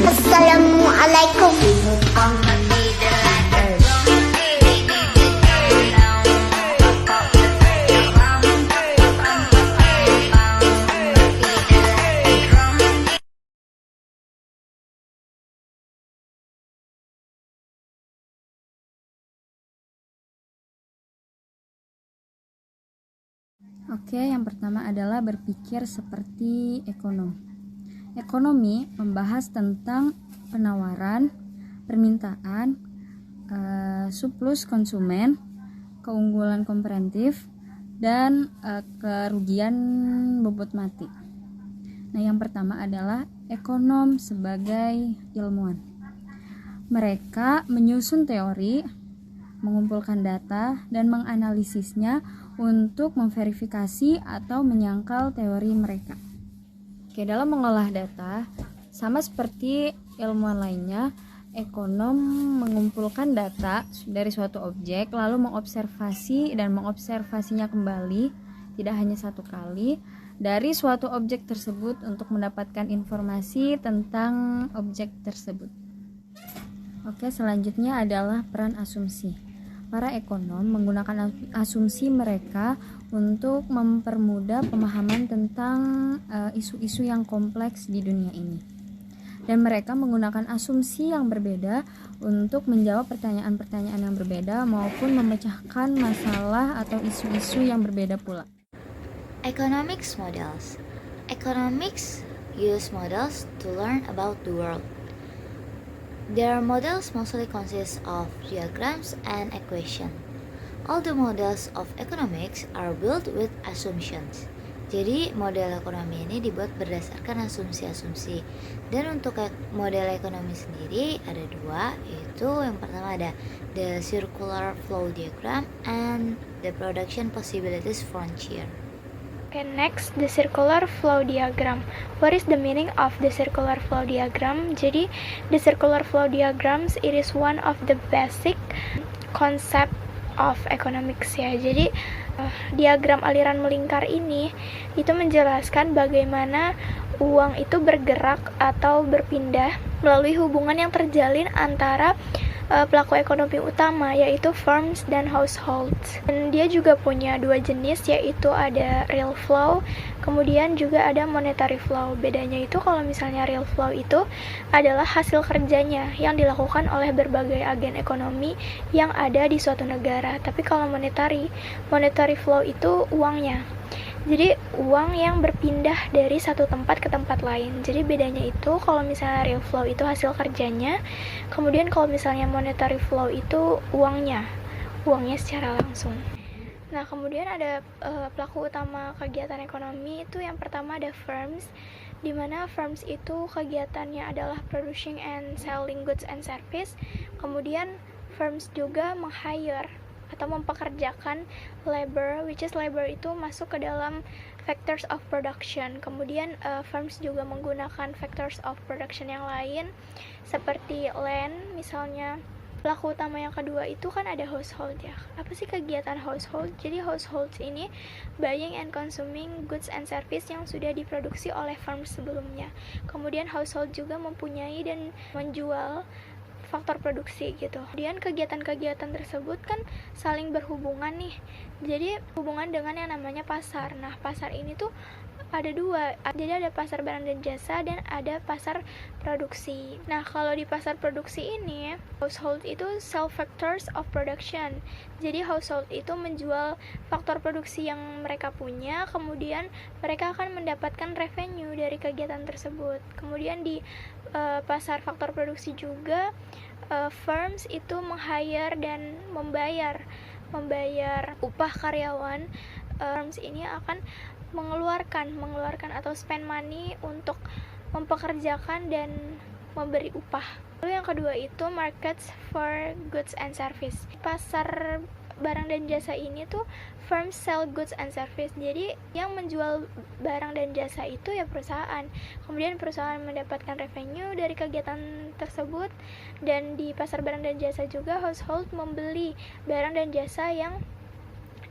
Assalamualaikum. Oke, yang pertama adalah berpikir seperti ekonom. Ekonomi membahas tentang penawaran, permintaan, surplus konsumen, keunggulan komparatif, dan kerugian bobot mati. Nah, yang pertama adalah ekonom sebagai ilmuwan. Mereka menyusun teori, mengumpulkan data, dan menganalisisnya untuk memverifikasi atau menyangkal teori mereka. Oke, dalam mengolah data, sama seperti ilmuwan lainnya, ekonom mengumpulkan data dari suatu objek, lalu mengobservasi dan mengobservasinya kembali, tidak hanya satu kali, dari suatu objek tersebut untuk mendapatkan informasi tentang objek tersebut. Oke, selanjutnya adalah peran asumsi. Para ekonom menggunakan asumsi mereka untuk mempermudah pemahaman tentang isu-isu yang kompleks di dunia ini. Dan mereka menggunakan asumsi yang berbeda untuk menjawab pertanyaan-pertanyaan yang berbeda maupun memecahkan masalah atau isu-isu yang berbeda pula. Economics models. Economics use models to learn about the world. Their models mostly consist of diagrams and equations. All the models of economics are built with assumptions. Jadi model ekonomi ini dibuat berdasarkan asumsi-asumsi. Dan untuk model ekonomi sendiri ada dua, yaitu yang pertama ada the circular flow diagram and the production possibilities frontier. Okay, next, the circular flow diagram. What is the meaning of the circular flow diagram? Jadi, the circular flow diagrams, it is one of the basic concept of economics ya. Jadi, diagram aliran melingkar ini itu menjelaskan bagaimana uang itu bergerak atau berpindah melalui hubungan yang terjalin antara pelaku ekonomi utama, yaitu firms dan households. Dan dia juga punya dua jenis, yaitu ada real flow, kemudian juga ada monetary flow. Bedanya itu kalau misalnya real flow itu adalah hasil kerjanya yang dilakukan oleh berbagai agen ekonomi yang ada di suatu negara. Tapi kalau monetary flow itu uangnya. Jadi uang yang berpindah dari satu tempat ke tempat lain. Jadi bedanya itu kalau misalnya real flow itu hasil kerjanya, kemudian kalau misalnya monetary flow itu uangnya secara langsung. Nah, kemudian ada pelaku utama kegiatan ekonomi itu yang pertama ada firms, di mana firms itu kegiatannya adalah producing and selling goods and service. Kemudian firms juga meng-hire atau mempekerjakan labor, which is labor itu masuk ke dalam factors of production. Kemudian firms juga menggunakan factors of production yang lain seperti land misalnya. Pelaku utama yang kedua itu kan ada household ya. Apa sih kegiatan household? Jadi households ini buying and consuming goods and service yang sudah diproduksi oleh firms sebelumnya. Kemudian household juga mempunyai dan menjual faktor produksi gitu. Kemudian kegiatan-kegiatan tersebut kan saling berhubungan nih. Jadi hubungan dengan yang namanya pasar. Nah, pasar ini tuh ada dua. Jadi ada pasar barang dan jasa dan ada pasar produksi. Nah, kalau di pasar produksi ini, household itu sell factors of production. Jadi household itu menjual faktor produksi yang mereka punya, kemudian mereka akan mendapatkan revenue dari kegiatan tersebut. Kemudian di pasar faktor produksi juga firms itu meng-hire dan membayar upah karyawan. Firms ini akan mengeluarkan atau spend money untuk mempekerjakan dan memberi upah. Lalu yang kedua itu markets for goods and service. Pasar barang dan jasa ini tuh firms sell goods and service. Jadi yang menjual barang dan jasa itu ya perusahaan. Kemudian perusahaan mendapatkan revenue dari kegiatan tersebut, dan di pasar barang dan jasa juga household membeli barang dan jasa yang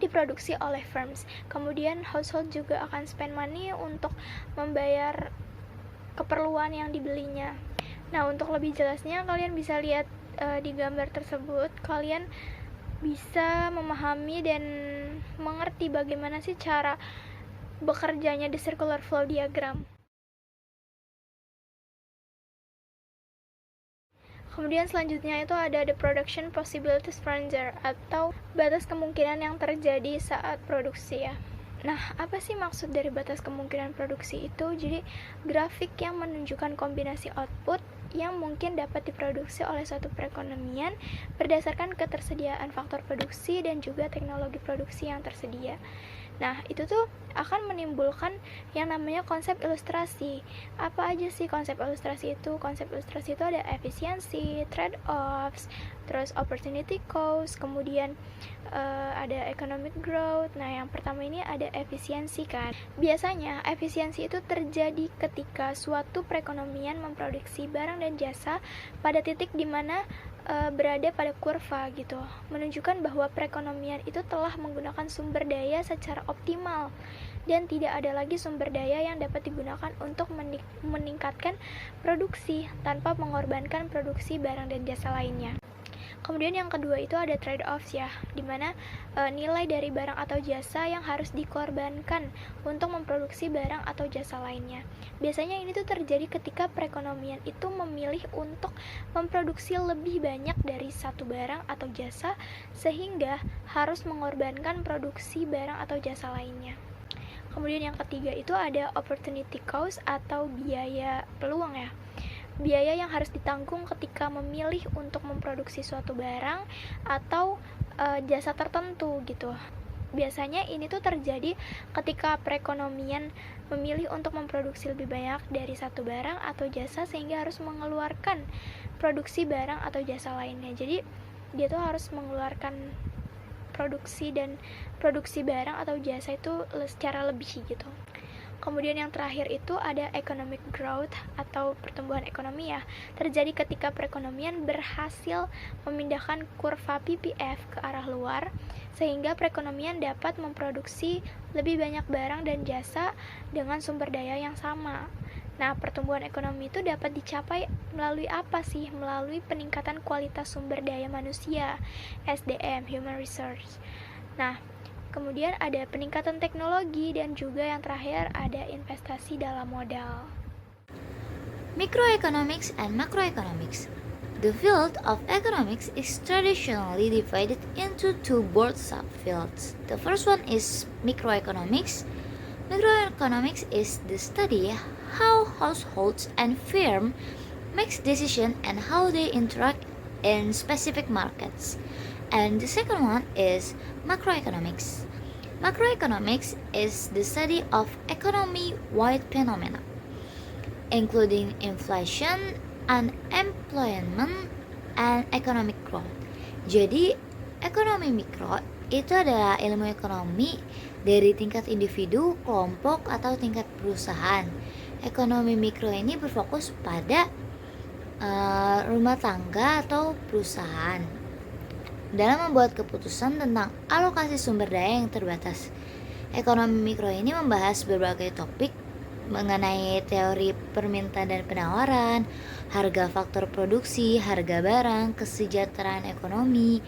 diproduksi oleh firms. Kemudian household juga akan spend money untuk membayar keperluan yang dibelinya. Nah, untuk lebih jelasnya kalian bisa lihat di gambar tersebut. Kalian bisa memahami dan mengerti bagaimana sih cara bekerjanya the circular flow diagram. Kemudian selanjutnya itu ada the production possibilities frontier atau batas kemungkinan yang terjadi saat produksi ya. Nah, apa sih maksud dari batas kemungkinan produksi itu? Jadi, grafik yang menunjukkan kombinasi output yang mungkin dapat diproduksi oleh suatu perekonomian berdasarkan ketersediaan faktor produksi dan juga teknologi produksi yang tersedia. Nah, itu tuh akan menimbulkan yang namanya konsep ilustrasi. Apa aja sih konsep ilustrasi itu? Konsep ilustrasi itu ada efisiensi, trade-offs, terus opportunity cost, kemudian ada economic growth. Nah, yang pertama ini ada efisiensi kan. Biasanya efisiensi itu terjadi ketika suatu perekonomian memproduksi barang dan jasa pada titik di mana berada pada kurva gitu, menunjukkan bahwa perekonomian itu telah menggunakan sumber daya secara optimal dan tidak ada lagi sumber daya yang dapat digunakan untuk meningkatkan produksi tanpa mengorbankan produksi barang dan jasa lainnya. Kemudian yang kedua itu ada trade-offs ya, dimana nilai dari barang atau jasa yang harus dikorbankan untuk memproduksi barang atau jasa lainnya. Biasanya ini tuh terjadi ketika perekonomian itu memilih untuk memproduksi lebih banyak dari satu barang atau jasa sehingga harus mengorbankan produksi barang atau jasa lainnya. Kemudian yang ketiga itu ada opportunity cost atau biaya peluang ya. Biaya yang harus ditanggung ketika memilih untuk memproduksi suatu barang atau jasa tertentu gitu. Biasanya ini tuh terjadi ketika perekonomian memilih untuk memproduksi lebih banyak dari satu barang atau jasa sehingga harus mengeluarkan produksi barang atau jasa lainnya. Jadi dia tuh harus mengeluarkan produksi barang atau jasa itu secara lebih gitu. Kemudian yang terakhir itu ada economic growth atau pertumbuhan ekonomi ya. Terjadi ketika perekonomian berhasil memindahkan kurva PPF ke arah luar sehingga perekonomian dapat memproduksi lebih banyak barang dan jasa dengan sumber daya yang sama. Nah, pertumbuhan ekonomi itu dapat dicapai melalui apa sih? Melalui peningkatan kualitas sumber daya manusia, SDM, Human Resource. Nah, kemudian ada peningkatan teknologi dan juga yang terakhir ada investasi dalam modal. Microeconomics and macroeconomics. The field of economics is traditionally divided into two broad subfields. The first one is microeconomics. Microeconomics is the study how households and firms make decisions and how they interact in specific markets. And the second one is macroeconomics. Macroeconomics is the study of economy-wide phenomena, including inflation, unemployment, and economic growth. Jadi, ekonomi mikro itu adalah ilmu ekonomi dari tingkat individu, kelompok, atau tingkat perusahaan. Ekonomi mikro ini berfokus pada rumah tangga atau perusahaan dalam membuat keputusan tentang alokasi sumber daya yang terbatas. Ekonomi mikro ini membahas berbagai topik mengenai teori permintaan dan penawaran, harga faktor produksi, harga barang, kesejahteraan ekonomi,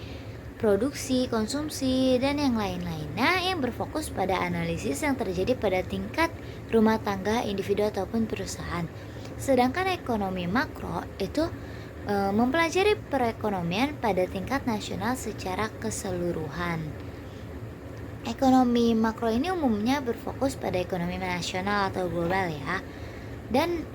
produksi, konsumsi, dan yang lain-lainnya yang berfokus pada analisis yang terjadi pada tingkat rumah tangga, individu, ataupun perusahaan. Sedangkan ekonomi makro itu mempelajari perekonomian pada tingkat nasional secara keseluruhan. Ekonomi makro ini umumnya berfokus pada ekonomi nasional atau global ya, dan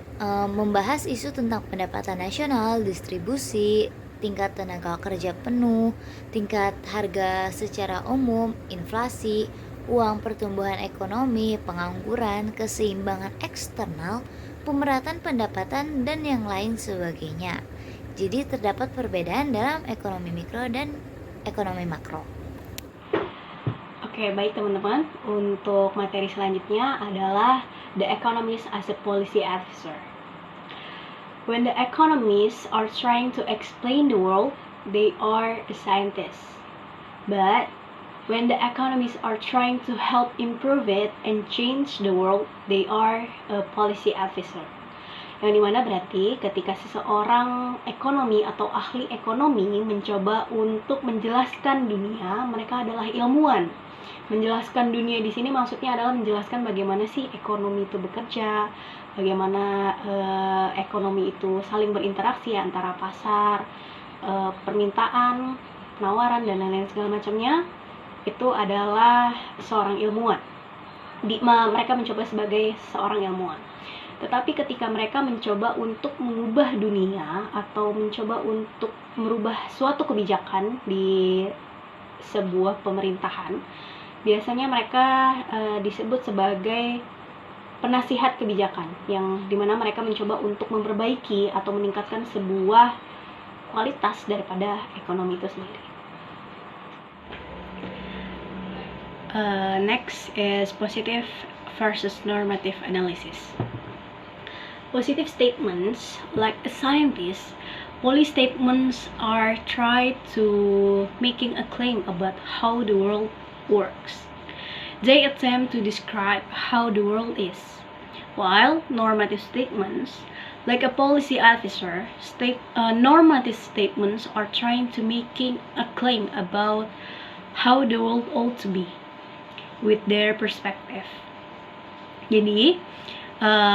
membahas isu tentang pendapatan nasional, distribusi, tingkat tenaga kerja penuh, tingkat harga secara umum, inflasi, uang, pertumbuhan ekonomi, pengangguran, keseimbangan eksternal, pemerataan pendapatan, dan yang lain sebagainya. Jadi terdapat perbedaan dalam ekonomi mikro dan ekonomi makro. Oke, baik teman-teman. Untuk materi selanjutnya adalah the economist as a policy advisor. When the economists are trying to explain the world, they are a scientist. But when the economists are trying to help improve it and change the world, they are a policy advisor. Yang dimana berarti ketika seseorang ekonomi atau ahli ekonomi mencoba untuk menjelaskan dunia, mereka adalah ilmuwan. Menjelaskan dunia di sini maksudnya adalah menjelaskan bagaimana sih ekonomi itu bekerja, bagaimana ekonomi itu saling berinteraksi antara pasar, permintaan, penawaran, dan lain-lain segala macamnya. Itu adalah seorang ilmuwan. Mereka mencoba sebagai seorang ilmuwan. Tetapi ketika mereka mencoba untuk mengubah dunia atau mencoba untuk merubah suatu kebijakan di sebuah pemerintahan, biasanya mereka disebut sebagai penasihat kebijakan, yang dimana mereka mencoba untuk memperbaiki atau meningkatkan sebuah kualitas daripada ekonomi itu sendiri. Next is positive versus normative analysis. Positive statements, like a scientist, policy statements are tried to making a claim about how the world works. They attempt to describe how the world is, while normative statements, like a policy officer, normative statements are trying to making a claim about how the world ought to be, with their perspective. Jadi,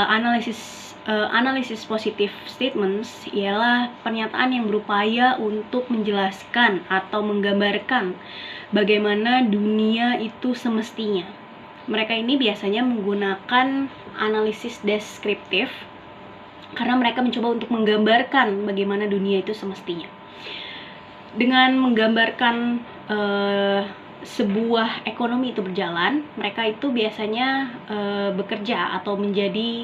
analisis positive statements ialah pernyataan yang berupaya untuk menjelaskan atau menggambarkan bagaimana dunia itu semestinya. Mereka ini biasanya menggunakan analisis deskriptif karena mereka mencoba untuk menggambarkan bagaimana dunia itu semestinya. Dengan menggambarkan sebuah ekonomi itu berjalan, mereka itu biasanya bekerja atau menjadi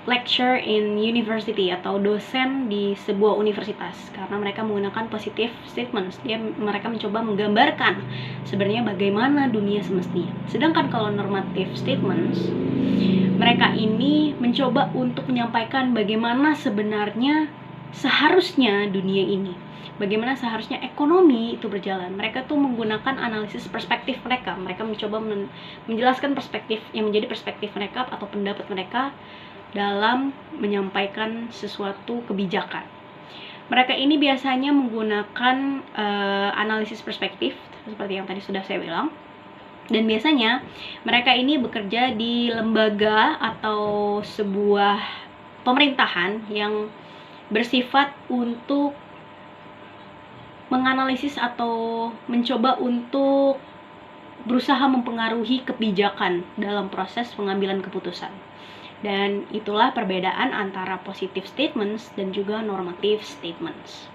lecturer in university atau dosen di sebuah universitas, karena mereka menggunakan positive statements. Mereka mencoba menggambarkan sebenarnya bagaimana dunia semestinya. Sedangkan kalau normative statements, mereka ini mencoba untuk menyampaikan bagaimana sebenarnya seharusnya dunia ini, bagaimana seharusnya ekonomi itu berjalan. Mereka tuh menggunakan analisis perspektif mereka. Mereka mencoba menjelaskan perspektif yang menjadi perspektif mereka atau pendapat mereka dalam menyampaikan sesuatu kebijakan. Mereka ini biasanya menggunakan analisis perspektif seperti yang tadi sudah saya bilang. Dan biasanya mereka ini bekerja di lembaga atau sebuah pemerintahan yang bersifat untuk menganalisis atau mencoba untuk berusaha mempengaruhi kebijakan dalam proses pengambilan keputusan. Dan itulah perbedaan antara positive statements dan juga normative statements.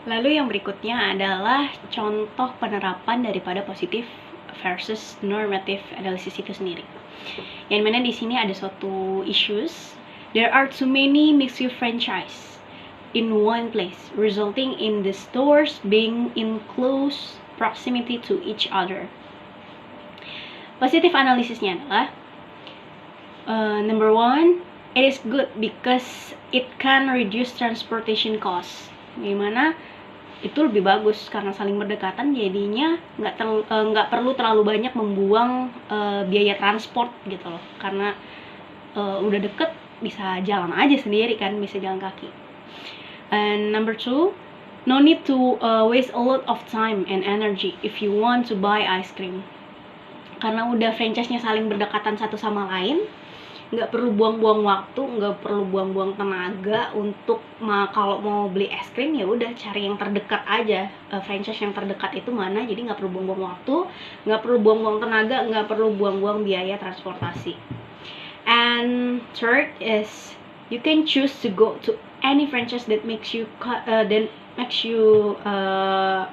Lalu yang berikutnya adalah contoh penerapan daripada positive versus normative analysis itu sendiri. Yang mana di sini ada suatu issues. There are too many mixed-use franchise in one place, resulting in the stores being in close proximity to each other. Positive analisisnya adalah number one, it is good because it can reduce transportation costs. Gimana? Itu lebih bagus karena saling berdekatan, jadinya nggak perlu terlalu banyak membuang biaya transport gitu loh. Karena udah deket, bisa jalan aja sendiri kan, bisa jalan kaki. And number two, no need to waste a lot of time and energy if you want to buy ice cream. Karena udah franchise-nya saling berdekatan satu sama lain, nggak perlu buang-buang waktu, nggak perlu buang-buang tenaga untuk kalau mau beli es krim ya udah cari yang terdekat aja, franchise yang terdekat itu mana. Jadi nggak perlu buang-buang waktu, nggak perlu buang-buang tenaga, nggak perlu buang-buang biaya transportasi. And third is you can choose to go to any franchise that makes you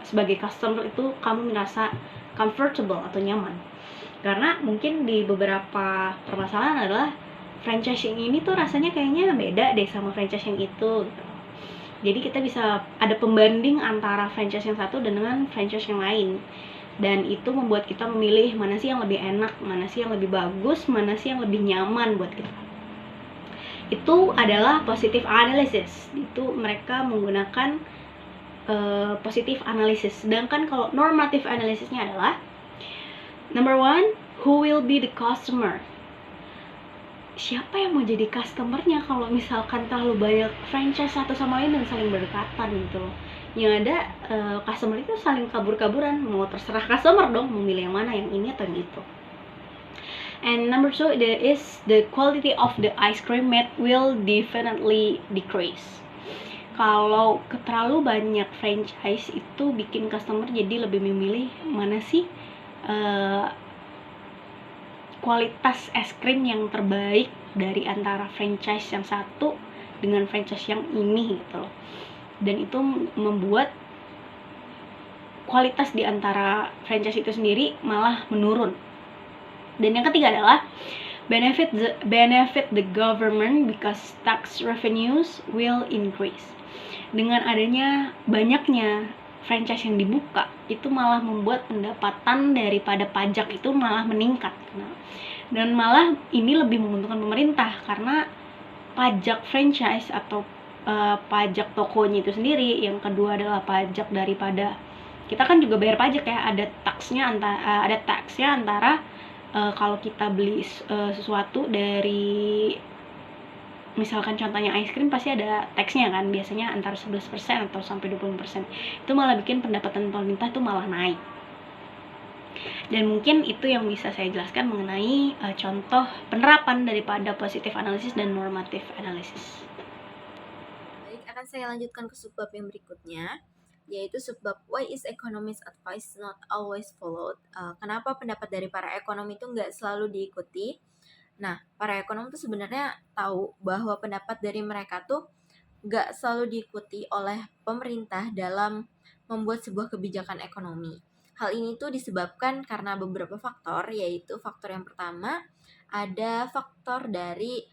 sebagai customer itu kamu merasa comfortable atau nyaman. Karena mungkin di beberapa permasalahan adalah franchise yang ini tuh rasanya kayaknya beda deh sama franchise yang itu gitu. Jadi kita bisa ada pembanding antara franchise yang satu dengan franchise yang lain. Dan itu membuat kita memilih mana sih yang lebih enak, mana sih yang lebih bagus, mana sih yang lebih nyaman buat kita. Itu adalah positive analysis. Itu mereka menggunakan positive analysis. Sedangkan kalau normative analysisnya adalah number one, who will be the customer? siapa yang mau jadi customernya kalau misalkan terlalu banyak franchise satu sama lain dan saling berdekatan gitu loh. Yang ada customer itu saling kabur-kaburan, mau terserah customer dong mau milih yang mana, yang ini atau yang itu. And number 2, there is the quality of the ice cream made will definitely decrease. Kalau terlalu banyak franchise itu bikin customer jadi lebih memilih mana sih kualitas es krim yang terbaik dari antara franchise yang satu dengan franchise yang ini gitu loh. Dan itu membuat kualitas di antara franchise itu sendiri malah menurun. Dan yang ketiga adalah benefit the government because tax revenues will increase. Dengan adanya banyaknya franchise yang dibuka, itu malah membuat pendapatan daripada pajak itu malah meningkat. Dan malah ini lebih menguntungkan pemerintah karena pajak franchise atau pajak tokonya itu sendiri. Yang kedua adalah pajak daripada, kita kan juga bayar pajak ya, ada taxnya antara kalau kita beli sesuatu dari, misalkan contohnya ice cream, pasti ada taxnya kan, biasanya antara 11% atau sampai 20%. Itu malah bikin pendapatan pemerintah itu malah naik. Dan mungkin itu yang bisa saya jelaskan mengenai contoh penerapan daripada positive analysis dan normative analysis. Baik, akan saya lanjutkan ke subbab yang berikutnya, yaitu subbab why is economist advice not always followed. Kenapa pendapat dari para ekonom itu nggak selalu diikuti? Nah, para ekonom tuh sebenarnya tahu bahwa pendapat dari mereka tuh nggak selalu diikuti oleh pemerintah dalam membuat sebuah kebijakan ekonomi. Hal ini tuh disebabkan karena beberapa faktor, yaitu faktor yang pertama ada faktor dari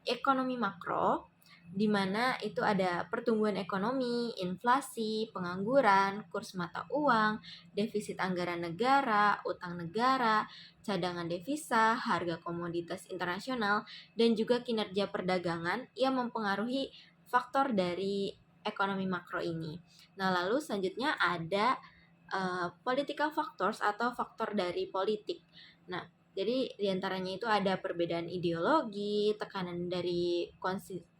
ekonomi makro, di mana itu ada pertumbuhan ekonomi, inflasi, pengangguran, kurs mata uang, defisit anggaran negara, utang negara, cadangan devisa, harga komoditas internasional, dan juga kinerja perdagangan yang mempengaruhi faktor dari ekonomi makro ini. Nah, lalu selanjutnya ada political factors atau faktor dari politik. Nah, jadi diantaranya itu ada perbedaan ideologi, tekanan dari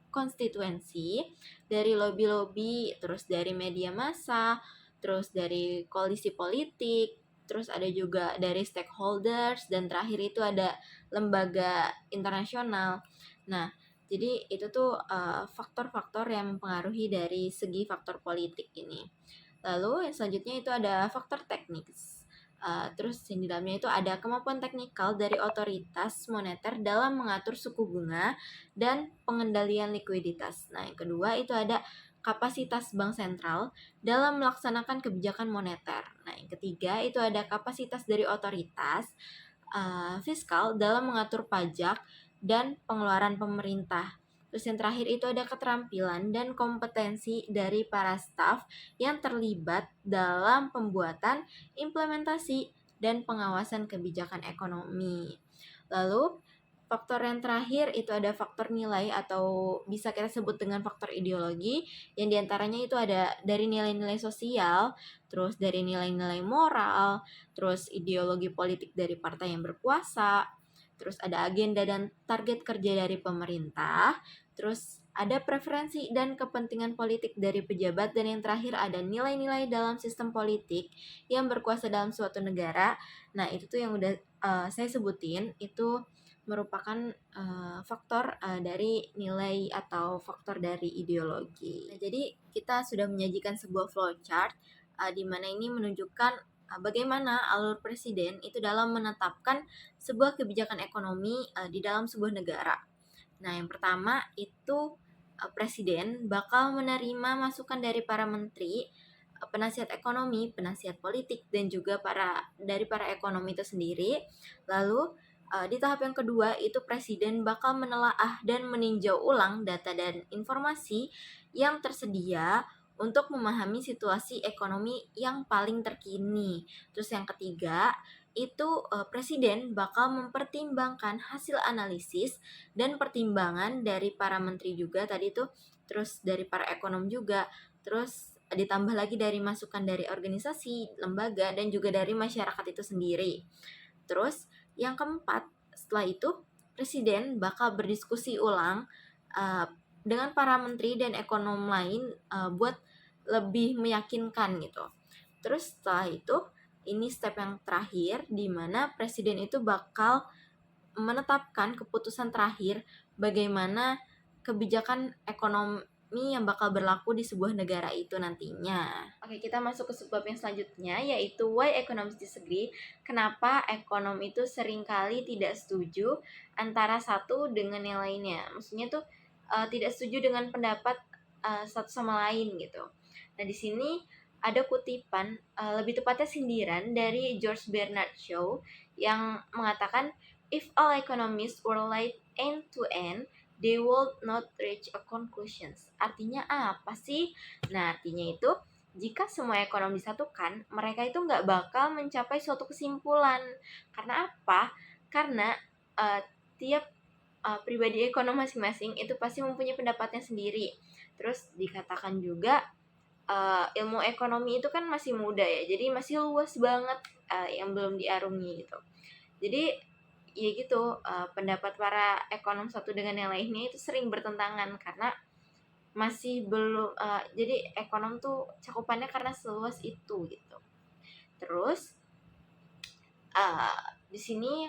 konstituensi, dari lobby-lobby, terus dari media massa, terus dari koalisi politik, terus ada juga dari stakeholders, dan terakhir itu ada lembaga internasional. Nah, jadi itu tuh faktor-faktor yang mempengaruhi dari segi faktor politik ini. Lalu yang selanjutnya itu ada faktor teknis. Terus yang di dalamnya itu ada kemampuan teknikal dari otoritas moneter dalam mengatur suku bunga dan pengendalian likuiditas. Nah, yang kedua itu ada kapasitas bank sentral dalam melaksanakan kebijakan moneter. Nah, yang ketiga itu ada kapasitas dari otoritas fiskal dalam mengatur pajak dan pengeluaran pemerintah. Terus yang terakhir itu ada keterampilan dan kompetensi dari para staf yang terlibat dalam pembuatan, implementasi, dan pengawasan kebijakan ekonomi. Lalu, faktor yang terakhir itu ada faktor nilai atau bisa kita sebut dengan faktor ideologi, yang diantaranya itu ada dari nilai-nilai sosial, terus dari nilai-nilai moral, terus ideologi politik dari partai yang berkuasa, terus ada agenda dan target kerja dari pemerintah, terus ada preferensi dan kepentingan politik dari pejabat, dan yang terakhir ada nilai-nilai dalam sistem politik yang berkuasa dalam suatu negara. Nah, itu tuh yang udah saya sebutin, itu merupakan faktor dari nilai atau faktor dari ideologi. Nah, jadi kita sudah menyajikan sebuah flowchart di mana ini menunjukkan bagaimana alur presiden itu dalam menetapkan sebuah kebijakan ekonomi di dalam sebuah negara. Nah, yang pertama itu presiden bakal menerima masukan dari para menteri, penasihat ekonomi, penasihat politik, dan juga dari para ekonomi itu sendiri. Lalu di tahap yang kedua itu presiden bakal menelaah dan meninjau ulang data dan informasi yang tersedia untuk memahami situasi ekonomi yang paling terkini. Terus yang ketiga itu presiden bakal mempertimbangkan hasil analisis dan pertimbangan dari para menteri juga tadi tuh, terus dari para ekonom juga, terus ditambah lagi dari masukan dari organisasi, lembaga, dan juga dari masyarakat itu sendiri. Terus yang keempat, setelah itu presiden bakal berdiskusi ulang dengan para menteri dan ekonom lain buat lebih meyakinkan gitu. Terus setelah itu, ini step yang terakhir di mana presiden itu bakal menetapkan keputusan terakhir bagaimana kebijakan ekonomi yang bakal berlaku di sebuah negara itu nantinya. Oke, kita masuk ke subbab yang selanjutnya, yaitu why economists disagree. Kenapa ekonom itu seringkali tidak setuju antara satu dengan yang lainnya. Maksudnya tuh tidak setuju dengan pendapat satu sama lain gitu. Nah, di sini ada kutipan, lebih tepatnya sindiran dari George Bernard Shaw yang mengatakan, if all economists were like end to end, they would not reach a conclusions. Artinya apa sih? Nah, artinya itu jika semua ekonom disatukan, mereka itu nggak bakal mencapai suatu kesimpulan. Karena apa? Karena tiap pribadi ekonom masing-masing itu pasti mempunyai pendapatnya sendiri. Terus dikatakan juga ilmu ekonomi itu kan masih muda ya, jadi masih luas banget yang belum diarungi gitu. Jadi ya gitu, pendapat para ekonom satu dengan yang lainnya itu sering bertentangan karena masih belum, jadi ekonom tuh cakupannya karena seluas itu gitu. Terus di sini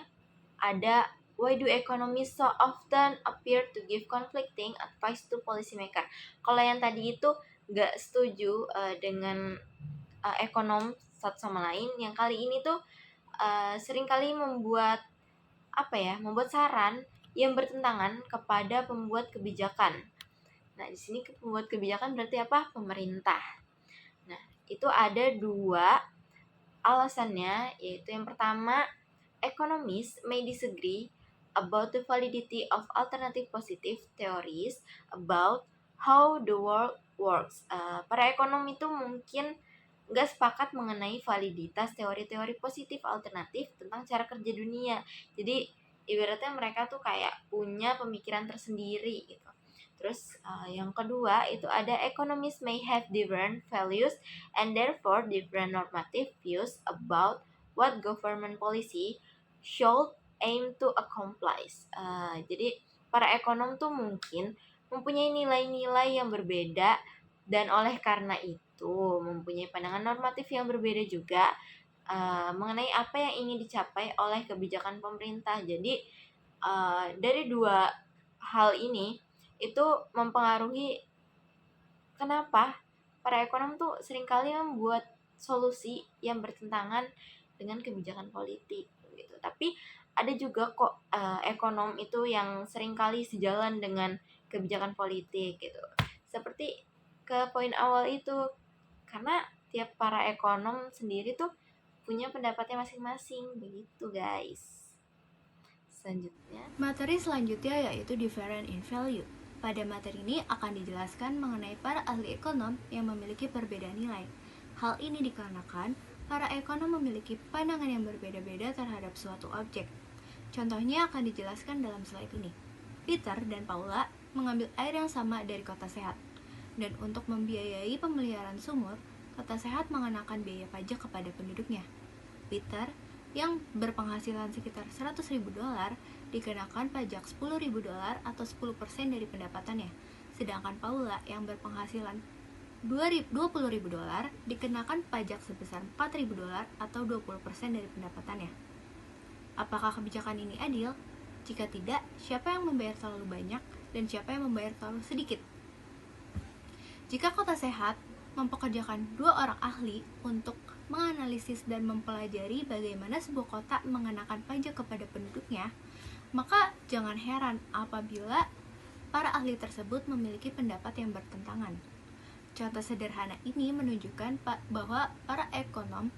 ada why do economists so often appear to give conflicting advice to policymaker. Kalau yang tadi itu nggak setuju dengan ekonom satu sama lain, yang kali ini tuh seringkali membuat saran yang bertentangan kepada pembuat kebijakan. Nah, di sini pembuat kebijakan berarti apa? Pemerintah. Nah, itu ada dua alasannya, yaitu yang pertama, economists may disagree about the validity of alternative positive theories about how the world works. Para ekonom itu mungkin nggak sepakat mengenai validitas teori-teori positif alternatif tentang cara kerja dunia. Jadi ibaratnya mereka tuh kayak punya pemikiran tersendiri gitu. Terus yang kedua itu ada economists may have different values and therefore different normative views about what government policy should aim to accomplish. Jadi para ekonom tuh mungkin mempunyai nilai-nilai yang berbeda dan oleh karena itu mempunyai pandangan normatif yang berbeda juga mengenai apa yang ingin dicapai oleh kebijakan pemerintah. Jadi dari dua hal ini itu mempengaruhi kenapa para ekonom tuh seringkali membuat solusi yang bertentangan dengan kebijakan politik gitu. Tapi ada juga kok ekonom itu yang seringkali sejalan dengan kebijakan politik gitu. Seperti ke poin awal itu, karena tiap para ekonom sendiri tuh punya pendapatnya masing-masing, begitu guys. Selanjutnya, Materi selanjutnya yaitu different in value. Pada materi ini akan dijelaskan mengenai para ahli ekonom yang memiliki perbedaan nilai. Hal ini dikarenakan para ekonom memiliki pandangan yang berbeda-beda terhadap suatu objek. Contohnya akan dijelaskan dalam slide ini. Peter dan Paula mengambil air yang sama dari Kota Sehat. Dan untuk membiayai pemeliharaan sumur, Kota Sehat mengenakan biaya pajak kepada penduduknya. Peter yang berpenghasilan sekitar $100.000 dikenakan pajak $10.000 atau 10% dari pendapatannya. Sedangkan Paula yang berpenghasilan $20.000 dikenakan pajak sebesar $4.000 atau 20% dari pendapatannya. Apakah kebijakan ini adil? Jika tidak, siapa yang membayar terlalu banyak dan siapa yang membayar terlalu sedikit? Jika Kota Sehat mempekerjakan 2 orang ahli untuk menganalisis dan mempelajari bagaimana sebuah kota mengenakan pajak kepada penduduknya, maka jangan heran apabila para ahli tersebut memiliki pendapat yang bertentangan. Contoh sederhana ini menunjukkan bahwa para ekonom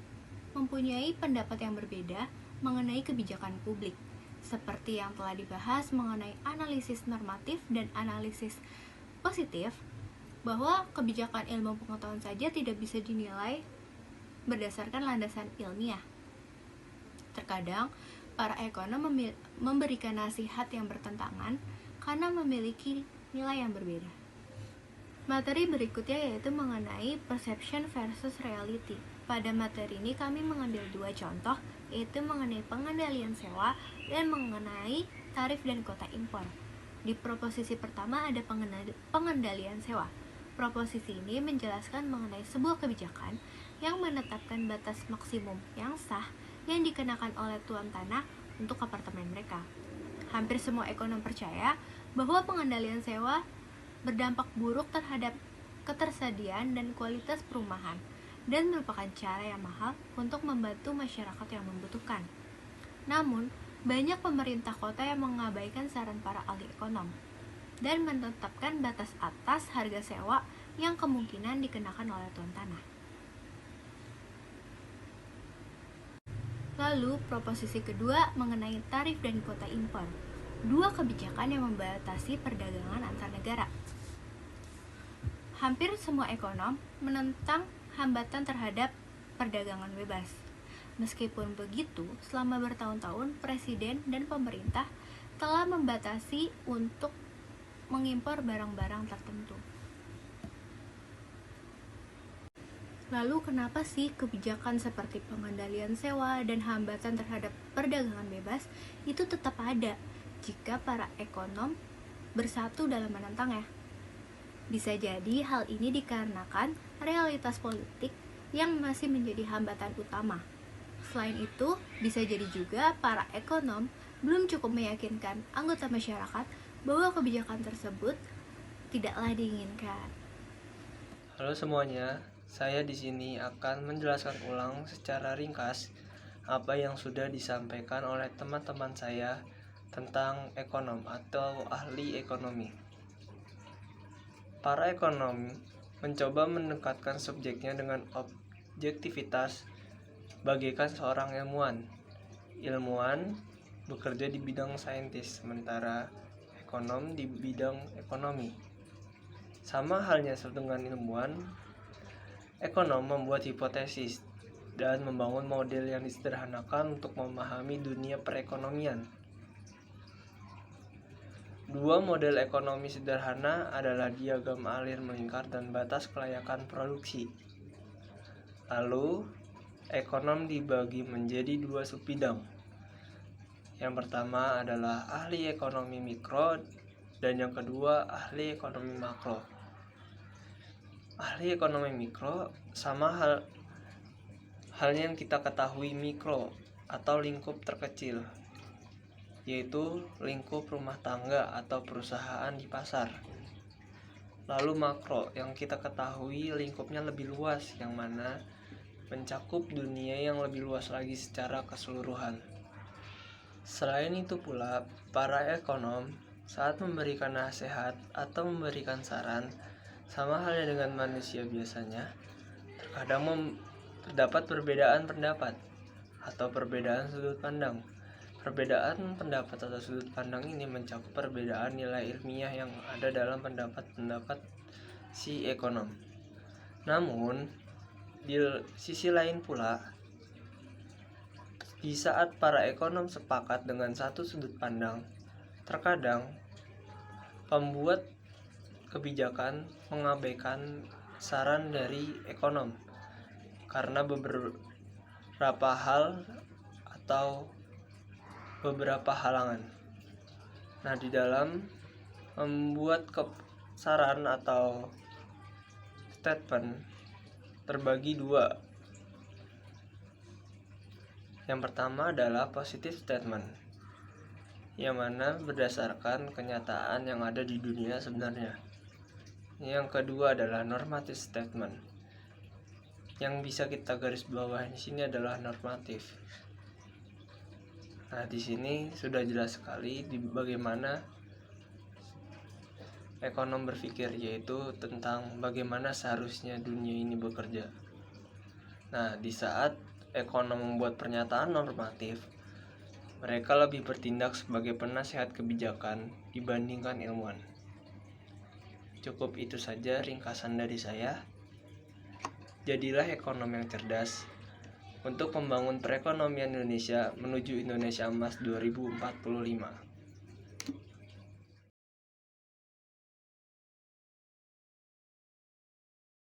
mempunyai pendapat yang berbeda mengenai kebijakan publik, seperti yang telah dibahas mengenai analisis normatif dan analisis positif, bahwa kebijakan ilmu pengetahuan saja tidak bisa dinilai berdasarkan landasan ilmiah. Terkadang, para ekonom memberikan nasihat yang bertentangan karena memiliki nilai yang berbeda. Materi berikutnya yaitu mengenai perception versus reality. Pada materi ini kami mengambil 2 contoh, yaitu mengenai pengendalian sewa dan mengenai tarif dan kuota impor. Di proposisi pertama ada pengendalian sewa. Proposisi ini menjelaskan mengenai sebuah kebijakan yang menetapkan batas maksimum yang sah yang dikenakan oleh tuan tanah untuk apartemen mereka. Hampir semua ekonom percaya bahwa pengendalian sewa berdampak buruk terhadap ketersediaan dan kualitas perumahan dan merupakan cara yang mahal untuk membantu masyarakat yang membutuhkan. Namun, banyak pemerintah kota yang mengabaikan saran para ahli ekonom dan menetapkan batas atas harga sewa yang kemungkinan dikenakan oleh tuan tanah. Lalu, proposisi kedua mengenai tarif dan kuota impor. Dua kebijakan yang membatasi perdagangan antar negara. Hampir semua ekonom menentang hambatan terhadap perdagangan bebas. Meskipun begitu, selama bertahun-tahun presiden dan pemerintah telah membatasi untuk mengimpor barang-barang tertentu. Lalu kenapa sih kebijakan seperti pengendalian sewa dan hambatan terhadap perdagangan bebas itu tetap ada jika para ekonom bersatu dalam menentangnya? Bisa jadi hal ini dikarenakan realitas politik yang masih menjadi hambatan utama. Selain itu, bisa jadi juga para ekonom belum cukup meyakinkan anggota masyarakat bahwa kebijakan tersebut tidaklah diinginkan. Halo semuanya, saya di sini akan menjelaskan ulang secara ringkas apa yang sudah disampaikan oleh teman-teman saya tentang ekonom atau ahli ekonomi. Para ekonom mencoba mendekatkan subjeknya dengan objektivitas bagaikan seorang ilmuwan. Ilmuwan bekerja di bidang saintis, sementara ekonom di bidang ekonomi. Sama halnya dengan ilmuwan, ekonom membuat hipotesis dan membangun model yang disederhanakan untuk memahami dunia perekonomian. Dua model ekonomi sederhana adalah diagram alir melingkar dan batas kelayakan produksi. Lalu, ekonom dibagi menjadi dua subbidang. Yang pertama adalah ahli ekonomi mikro dan yang kedua ahli ekonomi makro. Ahli ekonomi mikro sama halnya yang kita ketahui mikro atau lingkup terkecil, yaitu lingkup rumah tangga atau perusahaan di pasar. Lalu makro yang kita ketahui lingkupnya lebih luas, yang mana mencakup dunia yang lebih luas lagi secara keseluruhan. Selain itu pula, para ekonom saat memberikan nasihat atau memberikan saran, sama halnya dengan manusia biasanya, terkadang terdapat perbedaan pendapat atau perbedaan sudut pandang. Perbedaan pendapat atau sudut pandang ini mencakup perbedaan nilai ilmiah yang ada dalam pendapat-pendapat si ekonom. Namun, di sisi lain pula, di saat para ekonom sepakat dengan satu sudut pandang, terkadang pembuat kebijakan mengabaikan saran dari ekonom karena beberapa hal atau beberapa halangan. Nah, di dalam membuat saran atau statement terbagi dua. Yang pertama adalah positive statement, yang mana berdasarkan kenyataan yang ada di dunia sebenarnya. Yang kedua adalah normative statement, yang bisa kita garis bawahi di sini adalah normatif. Nah, di sini sudah jelas sekali di bagaimana ekonom berpikir, yaitu tentang bagaimana seharusnya dunia ini bekerja. Nah, di saat ekonom membuat pernyataan normatif, mereka lebih bertindak sebagai penasehat kebijakan dibandingkan ilmuwan. Cukup itu saja ringkasan dari saya. Jadilah ekonom yang cerdas untuk membangun perekonomian Indonesia menuju Indonesia Emas 2045.